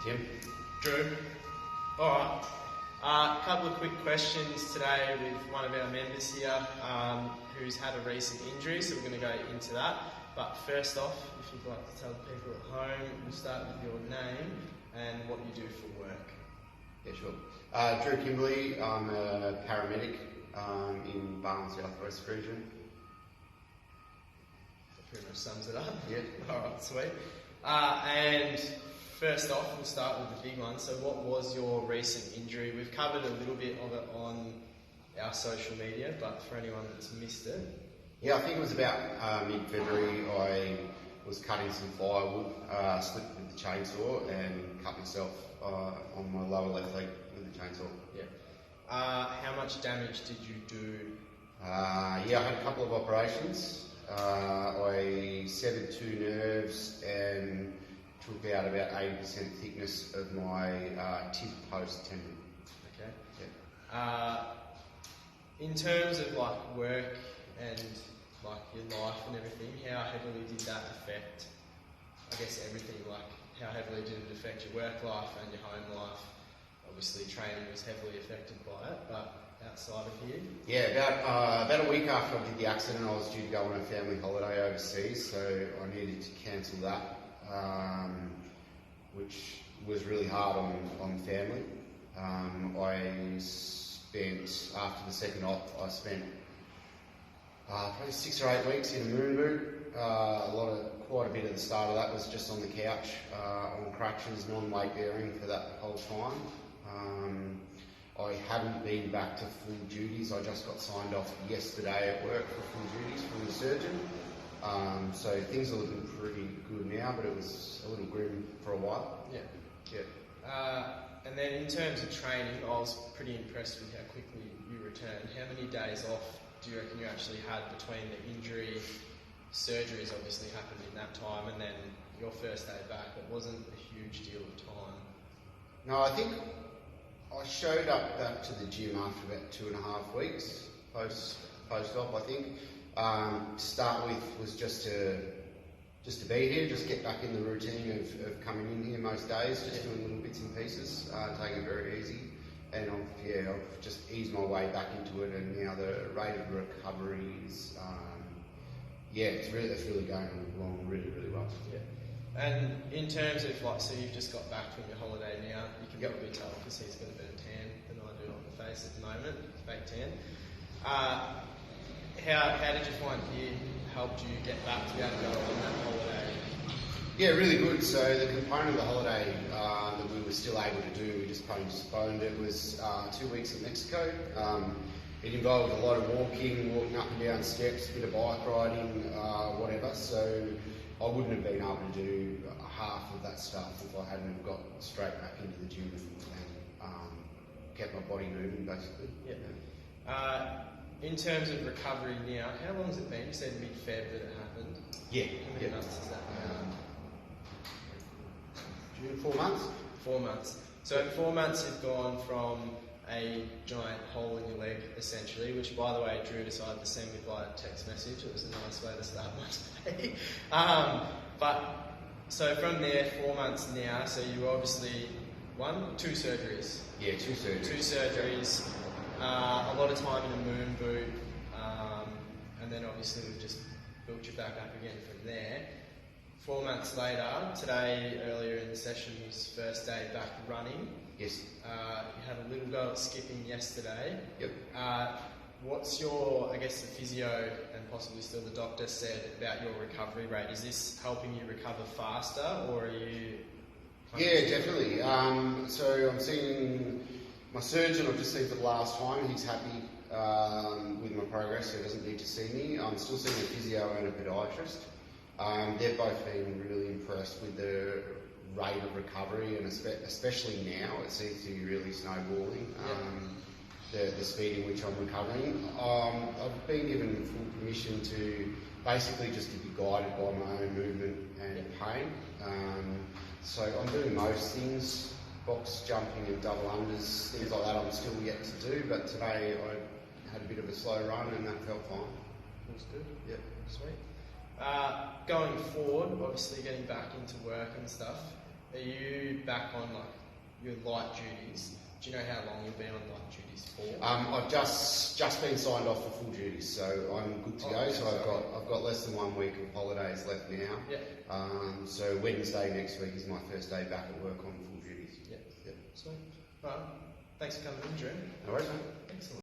Tim? Drew. Alright, a couple of quick questions today with one of our members here who's had a recent injury, so we're going to go into that. But first off, if you'd like to tell the people at home, we'll start with your name and what you do for work. Yeah, sure. Drew Kimberly, I'm a paramedic in Barn South West region. That pretty much sums it up. Yeah. Alright, sweet. And first off, we'll start with the big one. So what was your recent injury? We've covered a little bit of it on our social media, but for anyone that's missed it. Yeah, I think it was about mid-February. I was cutting some firewood, slipped with the chainsaw and cut myself on my lower left leg with the chainsaw. Yeah. How much damage did you do? Yeah, I had a couple of operations. I severed 2 nerves and took out about 80% thickness of my tib post tendon. Okay. Yeah. In terms of like work and like your life and everything, how heavily did that affect, I guess, everything? Like, how heavily did it affect your work life and your home life? Obviously, training was heavily affected by it, but outside of here? Yeah, about a week after I did the accident, I was due to go on a family holiday overseas, so I needed to cancel that, which was really hard on family. I spent, after the second op, I spent probably 6 or 8 weeks in a moon boot. Quite a bit of the start of that was just on the couch, on crutches, non-weight bearing for that whole time. I haven't been back to full duties. I just got signed off yesterday at work for full duties from the surgeon. So things are looking pretty good now, but it was a little grim for a while. Yeah. Yeah. And then in terms of training, I was pretty impressed with how quickly you returned. How many days off do you reckon you actually had between the injury, surgeries obviously happened in that time, and then your first day back? It wasn't a huge deal of time. No, I think I showed up back to the gym after about 2.5 weeks post-op. I think to start with was just to be here, just get back in the routine of coming in here most days, just doing little bits and pieces, taking it very easy. And I've just eased my way back into it, and now the rate of recovery is, it's really going along really, really well. Yeah. And in terms of like, so you've just got back from your holiday now, you can probably tell because he's got a bit of tan than I do on the face at the moment, fake tan. How did you find here helped you get back to be able to go on that holiday? Yeah, really good. So the component of the holiday that we were still able to do, we just postponed it, was 2 weeks in Mexico. It involved a lot of walking up and down steps, a bit of bike riding, whatever. So I wouldn't have been able to do half of that stuff if I hadn't have got straight back into the gym and kept my body moving, basically. Yeah. In terms of recovery now, how long has it been? You said mid-Feb that it happened. Yeah. How many months has that been? June, 4 months? 4 months. So 4 months you've gone from a giant hole in your leg, essentially, which, by the way, Drew decided to send me via text message. It was a nice way to start my day. So from there, 4 months now, so you obviously, 2 surgeries. Yeah, 2 surgeries. 2 surgeries, a lot of time in a moon boot, and then obviously we've just built you back up again from there. 4 months later, today, earlier in the session, was first day back running. Yes. You had a little go at skipping yesterday. Yep. What's your, I guess the physio and possibly still the doctor said about your recovery rate? Is this helping you recover faster, or are you... Yeah, definitely. So I'm seeing my surgeon, I've just seen for the last time. He's happy with my progress, so he doesn't need to see me. I'm still seeing a physio and a podiatrist. They've both been really impressed with the rate of recovery, and especially now it seems to be really snowballing, the speed in which I'm recovering. I've been given full permission to basically just to be guided by my own movement and pain. So I'm doing most things, box jumping and double unders, things like that I'm still yet to do, but today I had a bit of a slow run and that felt fine. That's good. Yep. Sweet. Going forward, obviously getting back into work and stuff, Are you back on like your light duties? Do you know how long you'll be on light duties for? I've just been signed off for full duties, so I'm good to go. So I've got less than 1 week of holidays left now. Yeah. So Wednesday next week is my first day back at work on full duties. Yeah. Yep. Sweet. Right. Thanks for coming in, Drew. No worries, mate. Excellent.